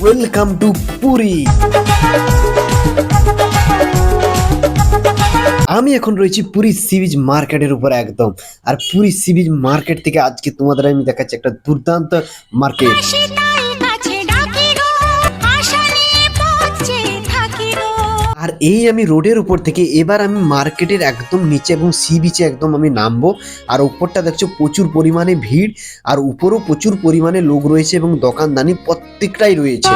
Welcome to Puri. আমি এখন রয়েছি পুরী সি বিচ মার্কেটের উপর একদম। আর পুরী সি বিচ মার্কেট থেকে আজকে তোমাদের আমি দেখাচ্ছি একটা দুর্দান্ত মার্কেট। আর এই আমি রোডের উপর থেকে এবার আমি মার্কেটের একদম নিচে এবং সি বিচে একদম আমি নামবো। আর উপরটা দেখছো প্রচুর পরিমাণে ভিড়, আর উপরও প্রচুর পরিমাণে লোক রয়েছে এবং দোকানদানি প্রত্যেকটাই রয়েছে।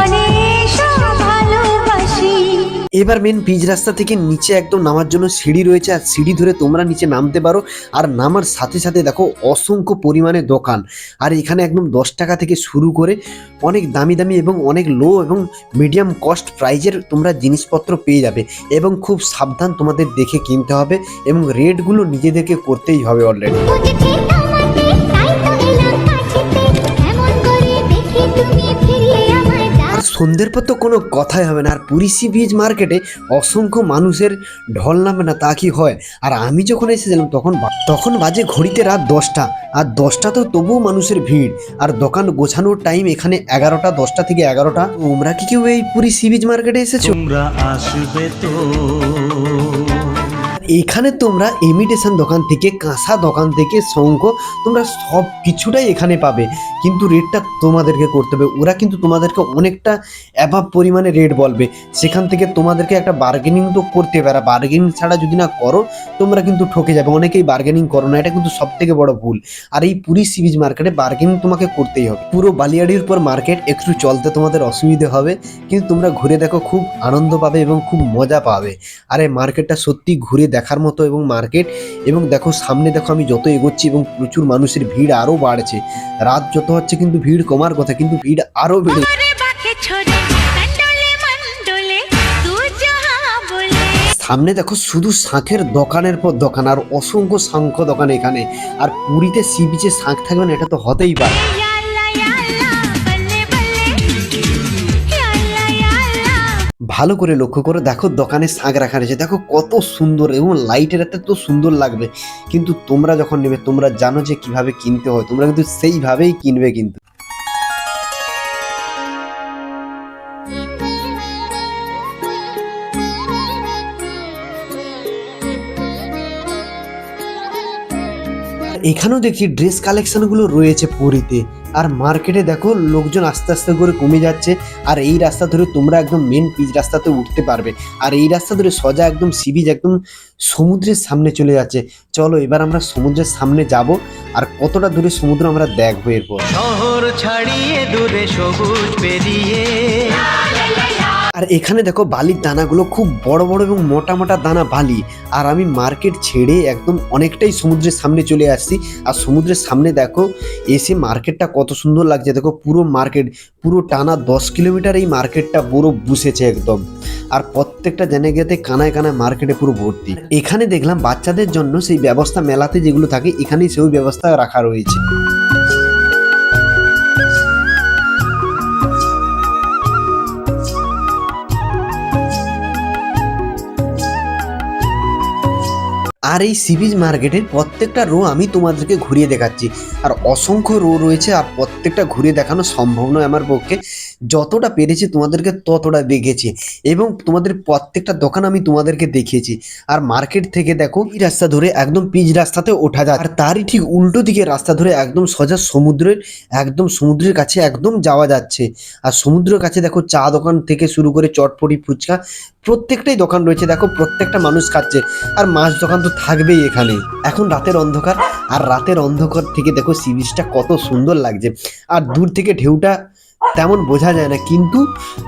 এবার মেন পিচ রাস্তা থেকে নিচে একদম নামার জন্য সিঁড়ি রয়েছে, আর সিঁড়ি ধরে তোমরা নিচে নামতে পারো। আর নামার সাথে সাথে দেখো অসংখ্য পরিমাণে দোকান, আর এখানে একদম 10 টাকা থেকে শুরু করে অনেক দামি দামি এবং অনেক লো এবং মিডিয়াম কস্ট প্রাইজের তোমরা জিনিসপত্র পেয়ে যাবে। এবং খুব সাবধান তোমাদের দেখে কিনতে হবে এবং রেটগুলো নিজেদেরকে করতেই হবে অলরেডি। সন্ধ্যের পর তো কোনো কথাই হবে না। আর পুরী সি বিচ মার্কেটে অসংখ্য মানুষের ঢল নামে না তা কি হয়। আর আমি যখন এসেছিলাম তখন বাজে ঘড়িতে রাত 10টা, আর 10টা তো তবুও মানুষের ভিড়। আর দোকান গোছানোর টাইম এখানে 11টা, 10টা থেকে 11টা। তোমরা কি কেউ এই পুরী সি বিচ মার্কেটে এসেছো? তোমরা আসবে তো। এখানে তোমরা ইমিটেশন দোকান থেকে, কাঁসা দোকান থেকে, শঙ্খ, তোমরা সব কিছুটাই এখানে পাবে। কিন্তু রেটটা তোমাদেরকে করতে হবে। ওরা কিন্তু তোমাদেরকে অনেকটা অ্যাভাব পরিমাণে রেট বলবে, সেখান থেকে তোমাদেরকে একটা বার্গেনিং তো করতে পারে। বার্গেনিং ছাড়া যদি না করো তোমরা কিন্তু ঠকে যাবে। অনেকেই বার্গেনিং করো না, এটা কিন্তু সব থেকে বড় ভুল। আর এই পুরী সি বিচ মার্কেটে বার্গেনিং তোমাকে করতেই হবে। পুরো বালিয়াড়ির পর মার্কেট, একটু চলতে তোমাদের অসুবিধে হবে, কিন্তু তোমরা ঘুরে দেখো খুব আনন্দ পাবে এবং খুব মজা পাবে। আর এই মার্কেটটা সত্যি ঘুরে দেখার মতো এবং মার্কেট। এবং দেখো সামনে দেখো আমি যত এগোচ্ছি এবং প্রচুর মানুষের ভিড় আরো বাড়ছে। রাত যত হচ্ছে কিন্তু ভিড় কমার কথা, কিন্তু ভিড় আরো বেড়ে। সামনে দেখো শুধু শাঁখের দোকানের পর দোকান, আর অসংখ্য শঙ্খ দোকান এখানে। আর পুরীতে সি বিচে শাঁখ থাকবে না এটা তো হতেই পারে। ভালো করে লক্ষ্য করে দেখো দোকানে শাঁখ রাখা রয়েছে, দেখো কত সুন্দর এবং লাইটের এত তো সুন্দর লাগবে। কিন্তু তোমরা যখন নেবে তোমরা জানো যে কিভাবে কিনতে হয়, তোমরা কিন্তু সেইভাবেই কিনবে। কিন্তু এখানেও দেখছি ড্রেস কালেকশনগুলো রয়েছে পুরীতে। আর মার্কেটে দেখো লোকজন আস্তে আস্তে করে কমে যাচ্ছে। আর এই রাস্তা ধরে তোমরা একদম মেন পিচ রাস্তাতে উঠতে পারবে। আর এই রাস্তা ধরে সোজা একদম সি বিচ একদম সমুদ্রের সামনে চলে যাচ্ছে। চলো এবার আমরা সমুদ্রের সামনে যাব, আর কতটা দূরে সমুদ্র আমরা দেখবো এরপর। শহর ছাড়িয়ে দূরে সবুজ পেরিয়ে। আর এখানে দেখো বালির দানাগুলো খুব বড় বড় এবং মোটা মোটা দানা বালি। আর আমি মার্কেট ছেড়ে একদম অনেকটাই সমুদ্রের সামনে চলে আসছি। আর সমুদ্রের সামনে দেখো এসে মার্কেটটা কত সুন্দর লাগছে। দেখো পুরো মার্কেট, পুরো টানা 10 কিলোমিটার এই মার্কেটটা পুরো বসেছে একদম। আর প্রত্যেকটা জায়গাতে কানায় কানায় মার্কেটে পুরো ভর্তি। এখানে দেখলাম বাচ্চাদের জন্য সেই ব্যবস্থা মেলাতে যেগুলো থাকে এখানেই সেই ব্যবস্থা রাখা রয়েছে। আর এই সি বিচ মার্কেটের প্রত্যেকটা রো আমি তোমাদেরকে ঘুরিয়ে দেখাচ্ছি। আর অসংখ্য রো রয়েছে, আর প্রত্যেকটা ঘুরিয়ে দেখানো সম্ভব নয় আমার পক্ষে। যতটা পেরেছি তোমাদেরকে ততটা দেখেছি, এবং তোমাদের প্রত্যেকটা দোকান আমি তোমাদেরকে দেখিয়েছি। আর মার্কেট থেকে দেখো এই রাস্তা ধরে একদম পিচ রাস্তাতে ওঠা যায়, আর তারই ঠিক উল্টো দিকে রাস্তা ধরে একদম সোজা সমুদ্রের কাছে একদম যাওয়া যাচ্ছে। আর সমুদ্রের কাছে দেখো চা দোকান থেকে শুরু করে চটপটি, ফুচকা, প্রত্যেকটাই দোকান রয়েছে। দেখো প্রত্যেকটা মানুষ খাচ্ছে। আর মাছ দোকান তো থাকবেই এখানে। এখন রাতের অন্ধকার, আর রাতের অন্ধকার থেকে দেখো সি বিচটা কত সুন্দর লাগছে। আর দূর থেকে ঢেউটা তেমন বোঝা যায় না, কিন্তু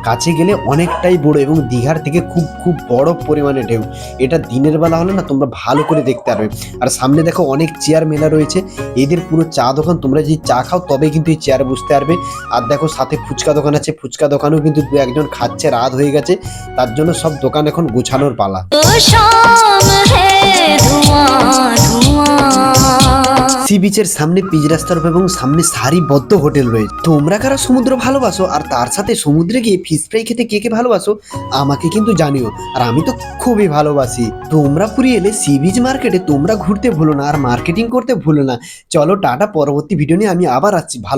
কাছে গেলে অনেকটাই বড় এবং দীঘার থেকে খুব খুব বড় পরিমাণে ঢেউ। এটা দিনের বেলা হলে না তোমরা ভালো করে দেখতে পারবে। আর সামনে দেখো অনেক চেয়ার মেলা রয়েছে। এদের পুরো চা দোকান, তোমরা যদি চা খাও তবে কিন্তু এই চেয়ারে বসতে পারবে। আর দেখো সাথে ফুচকা দোকান আছে, ফুচকা দোকানেও কিন্তু দু একজন খাচ্ছে, রাত হয়ে গেছে তার জন্য সব দোকান এখন গোছানোর পালা। সি বিচের সামনে পিচ রাস্তার উপর এবং সামনে সারিবদ্ধ হোটেল রয়েছে। তোমরা কারা সমুদ্র ভালোবাসো আর তার সাথে সমুদ্রে গিয়ে ফিশ ফ্রাই খেতে কে কে ভালোবাসো আমাকে কিন্তু জানিও। আর আমি তো খুবই ভালোবাসি। তোমরা পুরী এলে সি বিচ মার্কেটে তোমরা ঘুরতে ভুলো না, আর মার্কেটিং করতে ভুলো না। চলো টাটা, পরবর্তী ভিডিও নিয়ে আমি আবার আসছি। ভালো।